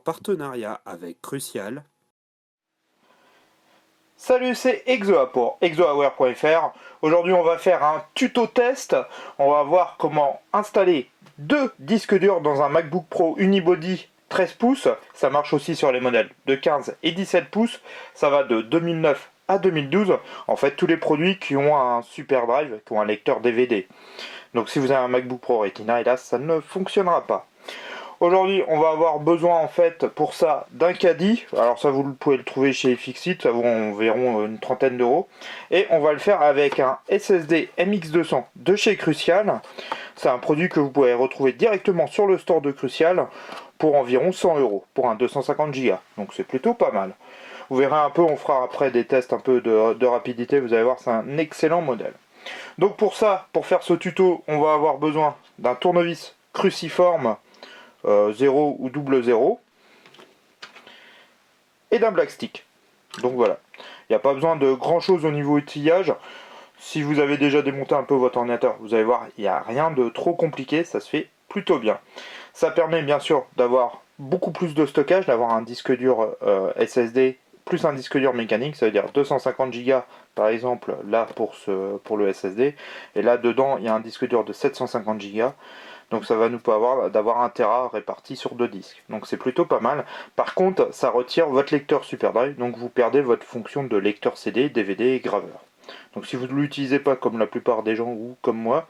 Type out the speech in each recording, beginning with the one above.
partenariat avec Crucial. Salut, c'est Exoa pour exoaware.fr. Aujourd'hui, on va faire un tuto test. On va voir comment installer deux disques durs dans un MacBook Pro Unibody 13 pouces. Ça marche aussi sur les modèles de 15 et 17 pouces. Ça va de 2009 à 2012. En fait, tous les produits qui ont un super drive, qui ont un lecteur DVD. Donc si vous avez un MacBook Pro Retina, hélas, ça ne fonctionnera pas. Aujourd'hui, on va avoir besoin en fait pour ça d'un caddie. Alors ça, vous pouvez le trouver chez Fixit, ça vaut environ une trentaine d'euros. Et on va le faire avec un SSD MX200 de chez Crucial. C'est un produit que vous pouvez retrouver directement sur le store de Crucial pour environ 100 euros pour un 250 Go. Donc c'est plutôt pas mal. Vous verrez un peu, on fera après des tests un peu de rapidité. Vous allez voir, c'est un excellent modèle. Donc pour ça, pour faire ce tuto, on va avoir besoin d'un tournevis cruciforme 0 ou double 0 et d'un black stick. Donc voilà, il n'y a pas besoin de grand chose au niveau outillage. Si vous avez déjà démonté un peu votre ordinateur, vous allez voir, il n'y a rien de trop compliqué, ça se fait plutôt bien. Ça permet bien sûr d'avoir beaucoup plus de stockage, d'avoir un disque dur SSD plus un disque dur mécanique, ça veut dire 250 Go par exemple là pour le SSD, et là dedans il y a un disque dur de 750 Go. Donc ça va nous permettre d'avoir 1 Tera réparti sur 2 disques. Donc c'est plutôt pas mal. Par contre, ça retire votre lecteur SuperDrive, donc vous perdez votre fonction de lecteur CD, DVD et graveur. Donc si vous ne l'utilisez pas comme la plupart des gens ou comme moi,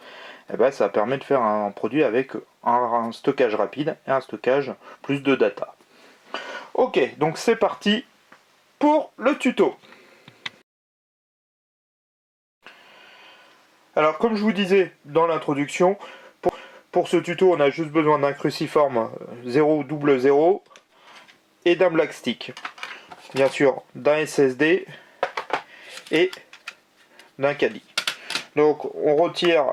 eh ben, ça permet de faire un produit avec un stockage rapide et un stockage plus de data. Ok, donc c'est parti pour le tuto. Alors comme je vous disais dans l'introduction, pour ce tuto, on a juste besoin d'un cruciforme 0 double 0 et d'un black stick. Bien sûr, d'un SSD et d'un caddie. Donc, on retire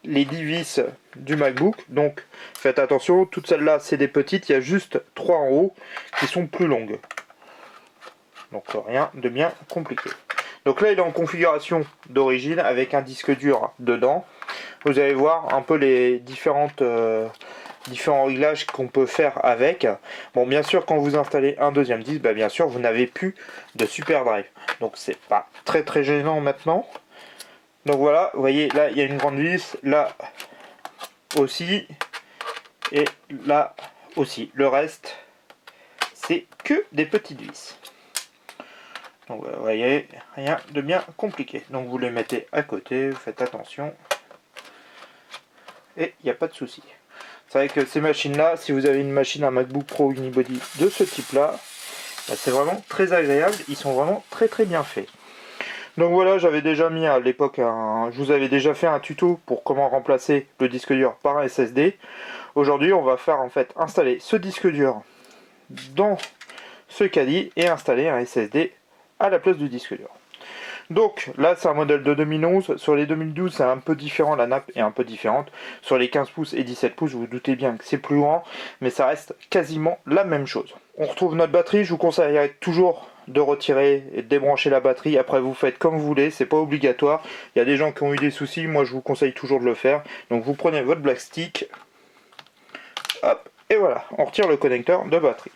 les 10 vis du MacBook. Donc, faites attention, toutes celles-là, c'est des petites. Il y a juste 3 en haut qui sont plus longues. Donc, rien de bien compliqué. Donc là, il est en configuration d'origine avec un disque dur dedans. Vous allez voir un peu les différents réglages qu'on peut faire avec. Bon, bien sûr, quand vous installez un deuxième disque, bien sûr, vous n'avez plus de SuperDrive. Donc, c'est pas très très gênant maintenant. Donc voilà, vous voyez, là, il y a une grande vis, là aussi, et là aussi. Le reste, c'est que des petites vis. Donc, vous voyez, rien de bien compliqué. Donc, vous les mettez à côté, vous faites attention. Et il n'y a pas de souci. C'est vrai que ces machines-là, si vous avez une machine, un MacBook Pro Unibody de ce type-là, c'est vraiment très agréable. Ils sont vraiment très très bien faits. Donc voilà, j'avais déjà mis à l'époque, je vous avais déjà fait un tuto pour comment remplacer le disque dur par un SSD. Aujourd'hui, on va faire en fait installer ce disque dur dans ce caddie et installer un SSD à la place du disque dur. Donc là c'est un modèle de 2011, sur les 2012 c'est un peu différent, la nappe est un peu différente. Sur les 15 pouces et 17 pouces, vous vous doutez bien que c'est plus grand, mais ça reste quasiment la même chose. On retrouve notre batterie, je vous conseillerais toujours de retirer et de débrancher la batterie. Après vous faites comme vous voulez, c'est pas obligatoire. Il y a des gens qui ont eu des soucis, moi je vous conseille toujours de le faire. Donc vous prenez votre black stick, hop, et voilà, on retire le connecteur de batterie.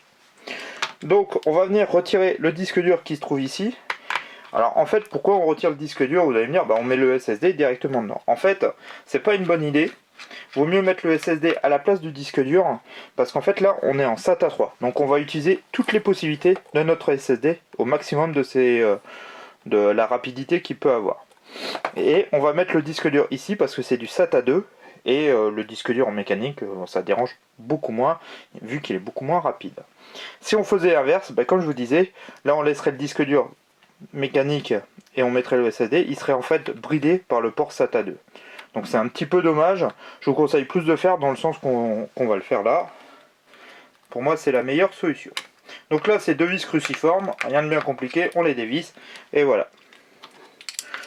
Donc on va venir retirer le disque dur qui se trouve ici. Alors en fait, pourquoi on retire le disque dur? Vous allez me dire, on met le SSD directement dedans. En fait, c'est pas une bonne idée. Vaut mieux mettre le SSD à la place du disque dur, parce qu'en fait là, on est en SATA 3. Donc on va utiliser toutes les possibilités de notre SSD au maximum de la rapidité qu'il peut avoir. Et on va mettre le disque dur ici parce que c'est du SATA 2. Et le disque dur en mécanique, ça dérange beaucoup moins, vu qu'il est beaucoup moins rapide. Si on faisait l'inverse, comme je vous disais, là on laisserait le disque dur mécanique et on mettrait le SSD, il serait en fait bridé par le port SATA 2. Donc c'est un petit peu dommage. Je vous conseille plus de faire dans le sens qu'on va le faire là. Pour moi c'est la meilleure solution. Donc là c'est deux vis cruciformes, rien de bien compliqué, on les dévisse et voilà.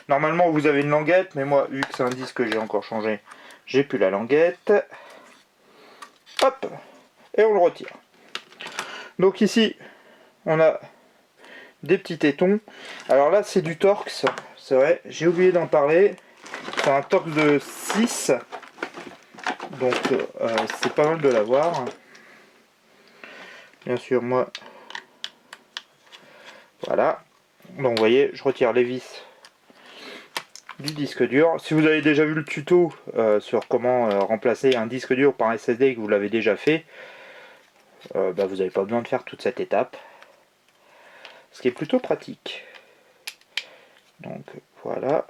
Normalement vous avez une languette, mais moi vu que c'est un disque que j'ai encore changé, j'ai plus la languette. Hop, et on le retire. Donc ici on a des petits tétons. Alors là c'est du Torx, c'est vrai, j'ai oublié d'en parler. C'est un Torx de 6, donc c'est pas mal de l'avoir. bien sûr moi, voilà. Donc vous voyez, je retire les vis du disque dur. Si vous avez déjà vu le tuto sur comment remplacer un disque dur par un SSD et que vous l'avez déjà fait, vous n'avez pas besoin de faire toute cette étape, ce qui est plutôt pratique. Donc voilà.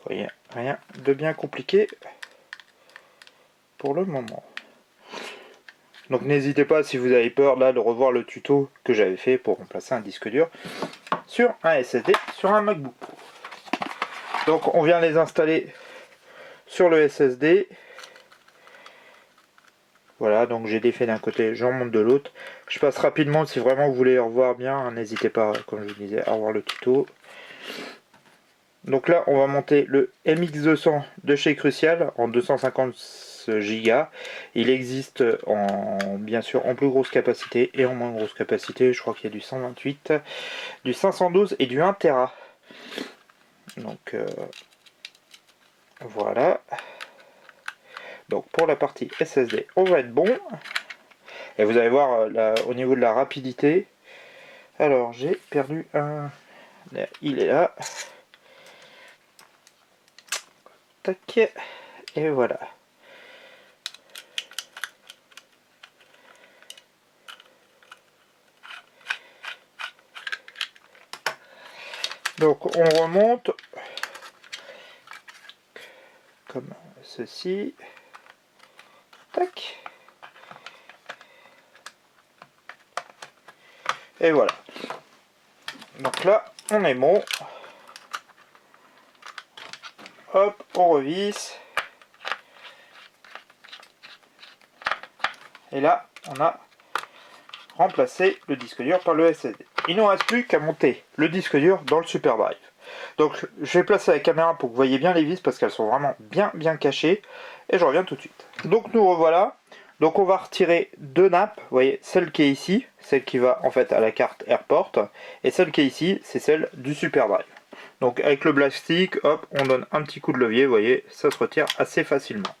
Vous voyez, rien de bien compliqué pour le moment. Donc n'hésitez pas, si vous avez peur là de revoir le tuto que j'avais fait pour remplacer un disque dur sur un SSD sur un MacBook Pro. Donc on vient les installer sur le SSD. Voilà, donc j'ai défait d'un côté, j'en monte de l'autre. Je passe rapidement, si vraiment vous voulez revoir bien, n'hésitez pas, comme je vous disais, à revoir le tuto. Donc là, on va monter le MX200 de chez Crucial en 250 Go. Il existe bien sûr en plus grosse capacité et en moins grosse capacité. Je crois qu'il y a du 128, du 512 et du 1 Tera. Donc voilà. Donc pour la partie SSD, on va être bon. Et vous allez voir au niveau de la rapidité. Alors j'ai perdu un. Il est là. Tac. Et voilà. Donc on remonte comme ceci. Tac. Et voilà. Donc là, on est bon. Hop, on revisse. Et là, on a remplacé le disque dur par le SSD. Il ne nous reste plus qu'à monter le disque dur dans le SuperDrive. Donc je vais placer la caméra pour que vous voyez bien les vis parce qu'elles sont vraiment bien cachées. Et je reviens tout de suite. Donc nous revoilà. Donc on va retirer deux nappes. Vous voyez, celle qui est ici, celle qui va en fait à la carte AirPort. Et celle qui est ici, c'est celle du SuperDrive. Donc avec le plastique, hop, on donne un petit coup de levier. Vous voyez, ça se retire assez facilement.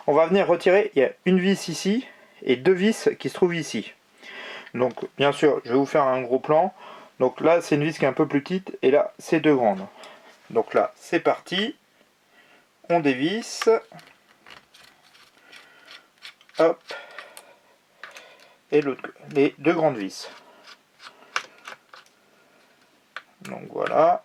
On va venir retirer, il y a une vis ici et deux vis qui se trouvent ici. Donc bien sûr, je vais vous faire un gros plan. Donc là, c'est une vis qui est un peu plus petite et là, c'est deux grandes. Donc là, c'est parti. On dévisse. Hop. Et les deux grandes vis. Donc voilà.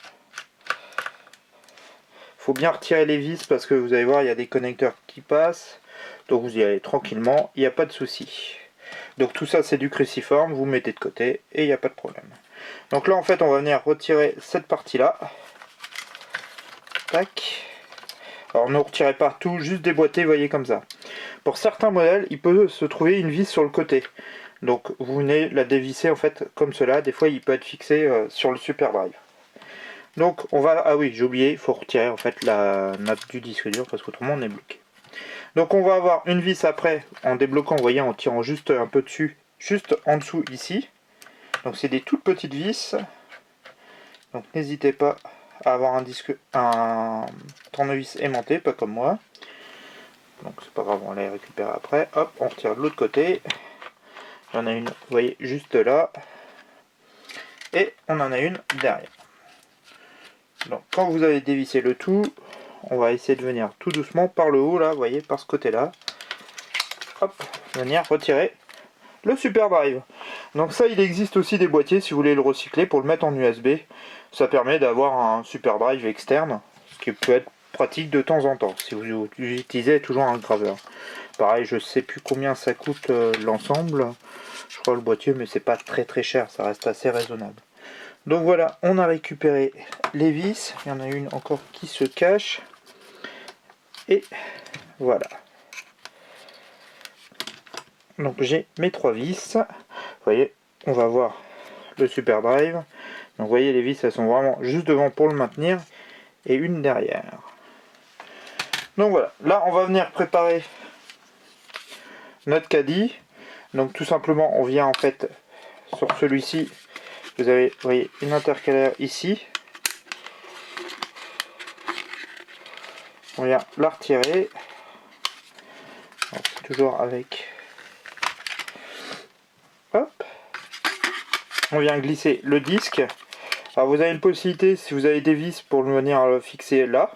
Faut bien retirer les vis parce que vous allez voir, il y a des connecteurs qui passent. Donc vous y allez tranquillement, il n'y a pas de souci. Donc tout ça, c'est du cruciforme, vous mettez de côté et il n'y a pas de problème. Donc là, en fait, on va venir retirer cette partie-là. Tac. Alors ne retirez pas tout, juste déboîtez, voyez comme ça. Pour certains modèles, il peut se trouver une vis sur le côté. Donc vous venez la dévisser en fait comme cela. Des fois, il peut être fixé sur le SuperDrive. Donc on va... Ah oui, j'ai oublié, il faut retirer en fait la nappe du disque dur parce qu'autrement on est bloqué. Donc on va avoir une vis après en débloquant, vous voyez, en tirant juste un peu dessus, juste en dessous ici. Donc c'est des toutes petites vis. Donc n'hésitez pas à avoir un tournevis aimanté, pas comme moi. Donc c'est pas grave, on les récupère après. Hop, on retire de l'autre côté. Il y en a une, vous voyez, juste là. Et on en a une derrière. Donc quand vous avez dévissé le tout, on va essayer de venir tout doucement par le haut là, vous voyez, par ce côté là. Hop, venir retirer le SuperDrive. Donc ça, il existe aussi des boîtiers si vous voulez le recycler pour le mettre en USB. Ça permet d'avoir un SuperDrive externe, ce qui peut être pratique de temps en temps si vous utilisez toujours un graveur. Pareil, je sais plus combien ça coûte l'ensemble. Je crois le boîtier, mais c'est pas très cher, ça reste assez raisonnable. Donc voilà, on a récupéré les vis. Il y en a une encore qui se cache. Et voilà. Donc j'ai mes trois vis. Vous voyez, on va voir le SuperDrive. Donc vous voyez, les vis, elles sont vraiment juste devant pour le maintenir. Et une derrière. Donc voilà, là on va venir préparer notre caddie. Donc tout simplement, on vient en fait sur celui-ci. Vous avez, vous voyez, une intercalaire ici. On vient la retirer. Toujours avec. Hop. On vient glisser le disque. Alors vous avez une possibilité, si vous avez des vis, pour venir le fixer là,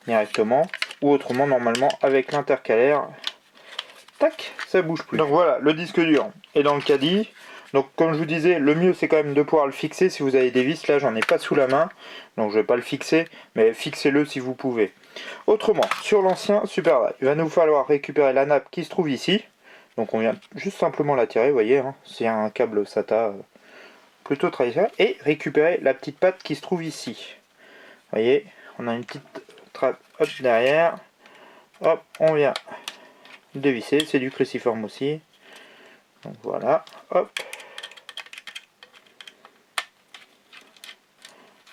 directement, ou autrement normalement avec l'intercalaire. Tac, ça bouge plus. Donc voilà, le disque dur est dans le caddie. Donc comme je vous disais, le mieux c'est quand même de pouvoir le fixer si vous avez des vis. Là j'en ai pas sous la main, donc je vais pas le fixer, mais fixez-le si vous pouvez. Autrement, sur l'ancien Superdrive, il va nous falloir récupérer la nappe qui se trouve ici. Donc on vient juste simplement la tirer, vous voyez, hein, c'est un câble SATA plutôt traditionnel. Et récupérer la petite patte qui se trouve ici. Vous voyez, on a une petite trappe hop, derrière. Hop, on vient dévisser, c'est du cruciforme aussi. Donc voilà, hop.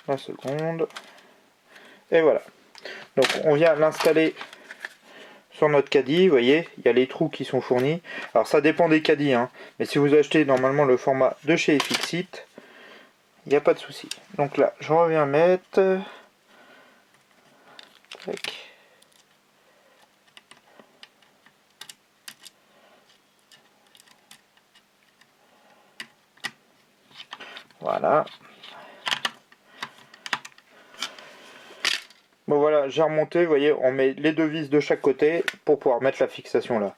La seconde. Et voilà. Donc on vient l'installer sur notre caddie, vous voyez, il y a les trous qui sont fournis. Alors ça dépend des caddies, hein, mais si vous achetez normalement le format de chez Fixit, il n'y a pas de souci. Donc là, je reviens mettre. Tac. Voilà. Bon voilà, j'ai remonté, vous voyez, on met les deux vis de chaque côté pour pouvoir mettre la fixation là.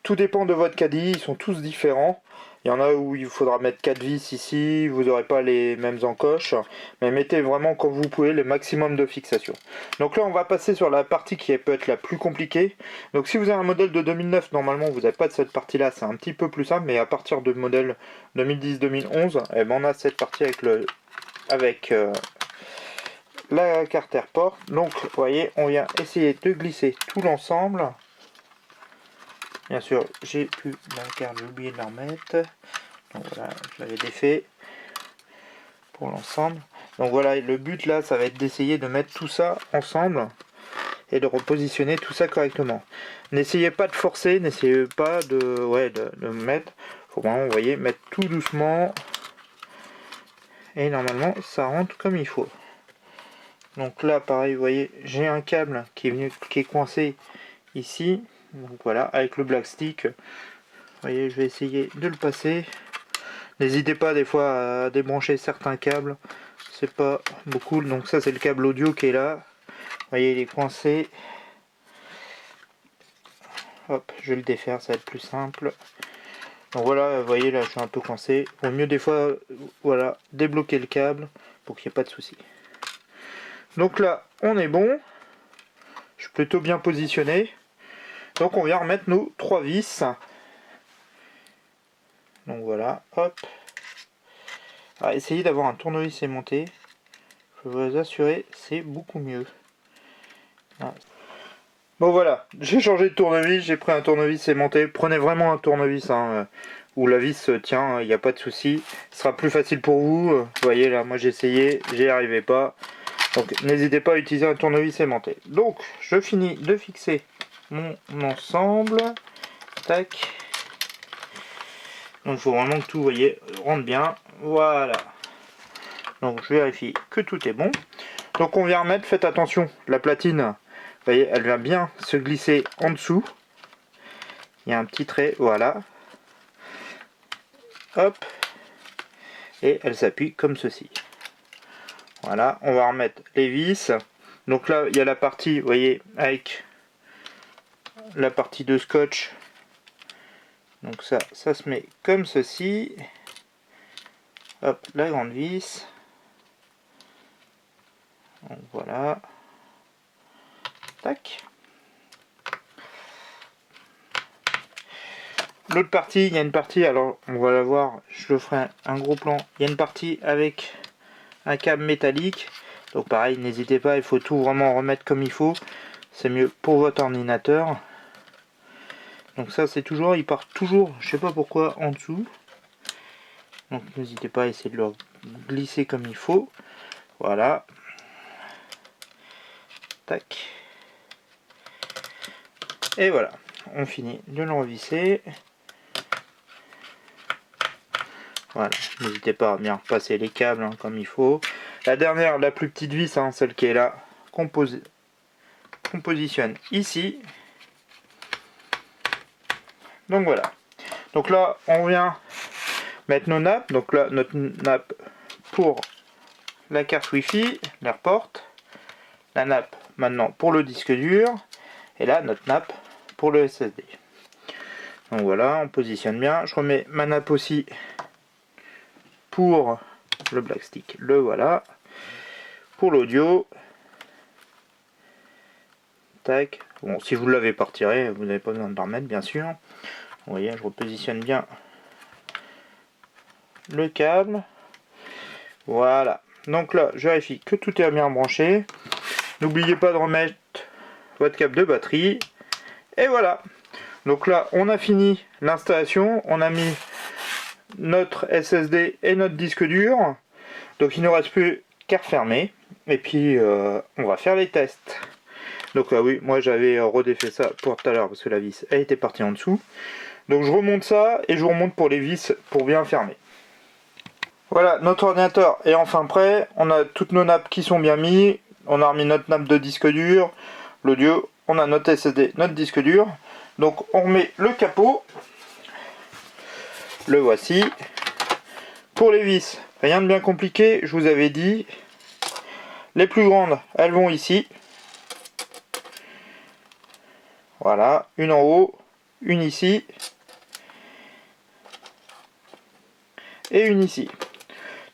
Tout dépend de votre caddie, ils sont tous différents. Il y en a où il faudra mettre 4 vis ici, vous n'aurez pas les mêmes encoches, mais mettez vraiment comme vous pouvez le maximum de fixation. Donc là on va passer sur la partie qui peut être la plus compliquée. Donc si vous avez un modèle de 2009, normalement vous n'avez pas de cette partie là, c'est un petit peu plus simple, mais à partir de modèle 2010-2011, eh ben, on a cette partie avec la carte AirPort. Donc vous voyez, on vient essayer de glisser tout l'ensemble. Bien sûr, j'ai plus la carte, j'ai oublié de la remettre. Donc voilà, je l'avais défait pour l'ensemble. Donc voilà, le but là, ça va être d'essayer de mettre tout ça ensemble et de repositionner tout ça correctement. N'essayez pas de forcer, n'essayez pas de mettre. Faut vraiment, vous voyez, mettre tout doucement. Et normalement, ça rentre comme il faut. Donc là, pareil, vous voyez, j'ai un câble qui est coincé ici. Donc voilà, avec le black stick, vous voyez, je vais essayer de le passer. N'hésitez pas des fois à débrancher certains câbles, c'est pas beaucoup. Donc ça c'est le câble audio qui est là. Vous voyez, il est coincé. Hop, je vais le défaire, ça va être plus simple. Donc voilà, vous voyez là, je suis un peu coincé. Vaut mieux des fois, voilà, débloquer le câble pour qu'il n'y ait pas de souci. Donc là, on est bon. Je suis plutôt bien positionné. Donc on vient remettre nos 3 vis. Donc voilà, hop. Alors, essayez d'avoir un tournevis aimanté. Je peux vous assurer, c'est beaucoup mieux. Ah. Bon voilà, j'ai changé de tournevis, j'ai pris un tournevis aimanté. Prenez vraiment un tournevis hein, où la vis tient, il n'y a pas de souci. Ce sera plus facile pour vous. Vous voyez là, moi j'ai essayé, j'y arrivais pas. Donc n'hésitez pas à utiliser un tournevis aimanté. Donc je finis de fixer mon ensemble. Tac. Donc il faut vraiment que tout, vous voyez, rentre bien. Voilà. Donc je vérifie que tout est bon. Donc on vient remettre, faites attention, la platine, vous voyez, elle vient bien se glisser en dessous. Il y a un petit trait, voilà. Hop. Et elle s'appuie comme ceci. Voilà, on va remettre les vis. Donc là, il y a la partie, vous voyez, avec la partie de scotch. Donc ça se met comme ceci. Hop, la grande vis. Donc voilà. Tac. L'autre partie, il y a une partie, alors on va la voir, je le ferai un gros plan. Il y a une partie avec un câble métallique. Donc pareil, n'hésitez pas, il faut tout vraiment remettre comme il faut. C'est mieux pour votre ordinateur. Donc ça c'est toujours, il part toujours, je sais pas pourquoi, en dessous. Donc n'hésitez pas à essayer de le glisser comme il faut. Voilà. Tac. Et voilà, on finit de le revisser. Voilà, n'hésitez pas à bien repasser les câbles hein, comme il faut. La dernière, la plus petite vis, hein, celle qui est là, composée on positionne ici. Donc voilà. Donc là, on vient mettre nos nappes. Donc là, notre nappe pour la carte Wi-Fi, l'AirPort. La nappe maintenant pour le disque dur. Et là, notre nappe pour le SSD. Donc voilà, on positionne bien. Je remets ma nappe aussi pour le Black Stick. Le voilà. Pour l'audio. Tac. Bon, si vous ne l'avez pas retiré, vous n'avez pas besoin de le remettre, bien sûr. Vous voyez, je repositionne bien le câble. Voilà. Donc là, je vérifie que tout est bien branché. N'oubliez pas de remettre votre câble de batterie. Et voilà. Donc là, on a fini l'installation. On a mis notre SSD et notre disque dur. Donc il ne nous reste plus qu'à refermer. Et puis, on va faire les tests. Donc oui, moi j'avais redéfait ça pour tout à l'heure parce que la vis elle était partie en dessous. Donc je remonte ça et je vous remonte pour les vis pour bien fermer. Voilà, notre ordinateur est enfin prêt. On a toutes nos nappes qui sont bien mises. On a remis notre nappe de disque dur, l'audio, on a notre SSD, notre disque dur. Donc on remet le capot. Le voici. Pour les vis, rien de bien compliqué, je vous avais dit. Les plus grandes, elles vont ici. Voilà, une en haut, une ici. Et une ici.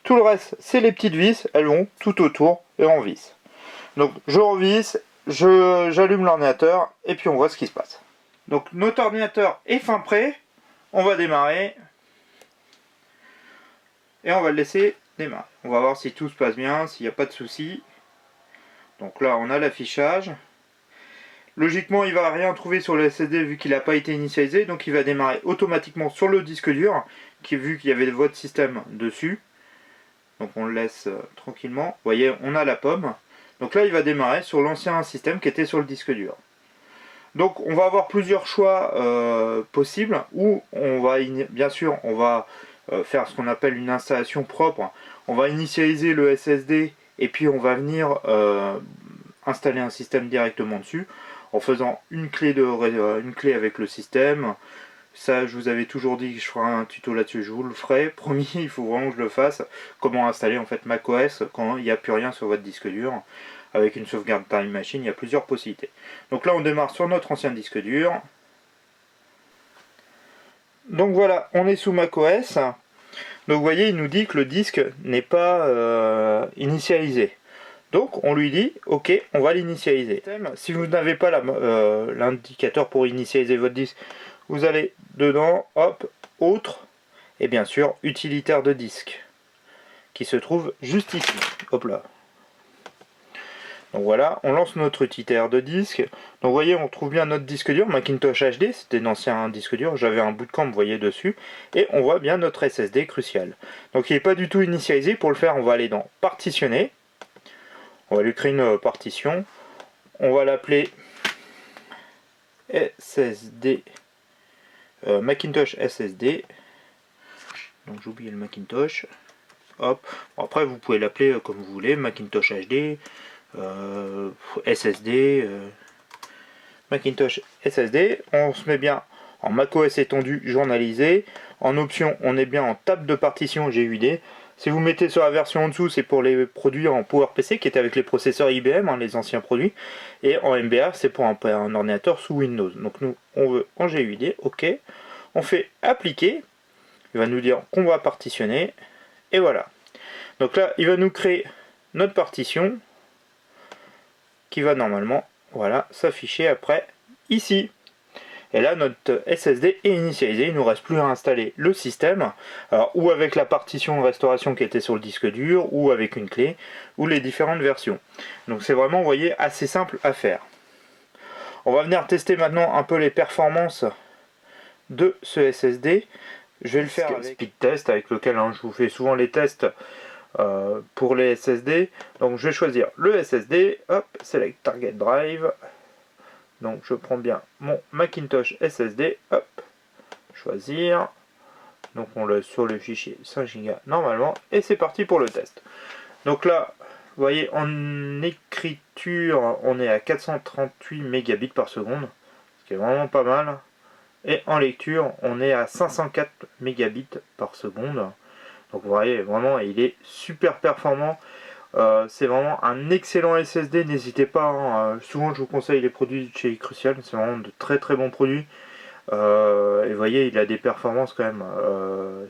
Tout le reste, c'est les petites vis, elles vont tout autour et en vis. Donc je revisse, j'allume l'ordinateur et puis on voit ce qui se passe. Donc notre ordinateur est fin prêt, on va démarrer et on va le laisser démarrer. On va voir si tout se passe bien, s'il n'y a pas de soucis. Donc là on a l'affichage. Logiquement il va rien trouver sur le SSD vu qu'il n'a pas été initialisé, donc il va démarrer automatiquement sur le disque dur, vu qu'il y avait votre système dessus. Donc on le laisse tranquillement. Vous voyez, on a la pomme. Donc là il va démarrer sur l'ancien système qui était sur le disque dur. Donc on va avoir plusieurs choix possibles, où on va bien sûr on va faire ce qu'on appelle une installation propre. On va initialiser le SSD et puis on va venir installer un système directement dessus en faisant une clé avec le système. Ça, je vous avais toujours dit que je ferai un tuto là-dessus, je vous le ferai, promis, il faut vraiment que je le fasse. Comment installer en fait macOS quand il n'y a plus rien sur votre disque dur. Avec une sauvegarde Time Machine, il y a plusieurs possibilités. Donc là, on démarre sur notre ancien disque dur. Donc voilà, on est sous macOS. Donc vous voyez, il nous dit que le disque n'est pas initialisé. Donc on lui dit, ok, on va l'initialiser. Si vous n'avez pas l'indicateur pour initialiser votre disque, vous allez dedans, hop, autre, et bien sûr, utilitaire de disque, qui se trouve juste ici. Hop là. Donc voilà, on lance notre utilitaire de disque. Donc vous voyez, on trouve bien notre disque dur, Macintosh HD, c'était un ancien disque dur, j'avais un bootcamp, vous voyez, dessus. Et on voit bien notre SSD Crucial. Donc il n'est pas du tout initialisé, pour le faire, on va aller dans Partitionner. On va lui créer une partition. On va l'appeler SSD, Macintosh SSD. Donc j'ai oublié le Macintosh. Hop. Bon, après vous pouvez l'appeler comme vous voulez, Macintosh HD, SSD, Macintosh SSD. On se met bien en macOS étendu journalisé. En option, on est bien en table de partition GUID. Si vous mettez sur la version en dessous, c'est pour les produits en PowerPC qui étaient avec les processeurs IBM, hein, les anciens produits. Et en MBA, c'est pour un ordinateur sous Windows. Donc nous, on veut en GUID, ok. On fait appliquer. Il va nous dire qu'on va partitionner. Et voilà. Donc là, il va nous créer notre partition qui va normalement, voilà, s'afficher après ici. Et là, notre SSD est initialisé. Il ne nous reste plus à installer le système, alors, ou avec la partition de restauration qui était sur le disque dur, ou avec une clé, ou les différentes versions. Donc c'est vraiment, vous voyez, assez simple à faire. On va venir tester maintenant un peu les performances de ce SSD. Je vais le faire avec Speed Test, avec lequel je vous fais souvent les tests pour les SSD. Donc je vais choisir le SSD, hop, Select Target Drive. Donc je prends bien mon Macintosh SSD, hop, choisir. Donc on laisse sur le fichier 5 Go normalement, et c'est parti pour le test. Donc là, vous voyez, en écriture, on est à 438 mégabits par seconde, ce qui est vraiment pas mal. Et en lecture, on est à 504 mégabits par seconde. Donc vous voyez, vraiment, il est super performant. C'est vraiment un excellent SSD, n'hésitez pas, hein. Souvent je vous conseille les produits de chez Crucial, c'est vraiment de très très bons produits. Et vous voyez, il a des performances quand même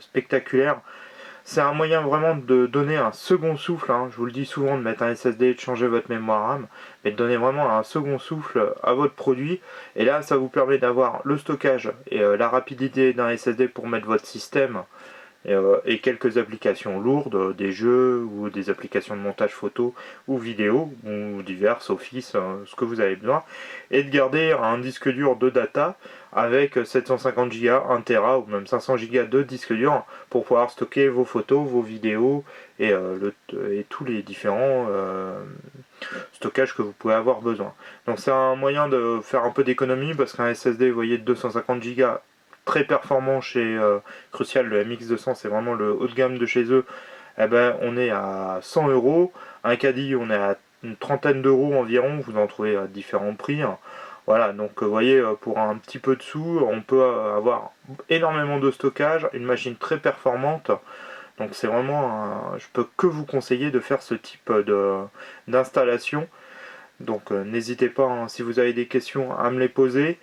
spectaculaires. C'est un moyen vraiment de donner un second souffle, hein. Je vous le dis souvent, de mettre un SSD, de changer votre mémoire RAM, mais de donner vraiment un second souffle à votre produit. Et là, ça vous permet d'avoir le stockage et la rapidité d'un SSD pour mettre votre système et quelques applications lourdes, des jeux ou des applications de montage photo ou vidéo, ou diverses, Office, ce que vous avez besoin, et de garder un disque dur de data avec 750 Go, 1 Tera ou même 500 Go de disque dur pour pouvoir stocker vos photos, vos vidéos et tous les différents stockages que vous pouvez avoir besoin. Donc c'est un moyen de faire un peu d'économie parce qu'un SSD, vous voyez, de 250 Go très performant chez Crucial, le MX200, c'est vraiment le haut de gamme de chez eux. Eh ben, on est à 100 euros. Un caddie, on est à une trentaine d'euros environ. Vous en trouvez à différents prix. Voilà, donc vous voyez, pour un petit peu de sous, on peut avoir énormément de stockage, une machine très performante. Donc c'est vraiment, je peux que vous conseiller de faire ce type d'installation. Donc n'hésitez pas, hein, si vous avez des questions, à me les poser.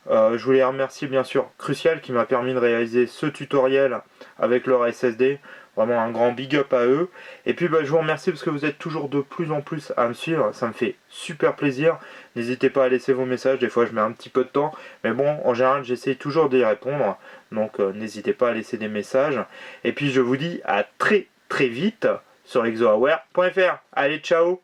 Je voulais remercier bien sûr Crucial qui m'a permis de réaliser ce tutoriel avec leur SSD. Vraiment un grand big up à eux. Et puis je vous remercie parce que vous êtes toujours de plus en plus à me suivre. Ça me fait super plaisir. N'hésitez pas à laisser vos messages. Des fois je mets un petit peu de temps. Mais bon, en général j'essaie toujours d'y répondre. Donc n'hésitez pas à laisser des messages. Et puis je vous dis à très très vite sur exoaware.fr. Allez, ciao!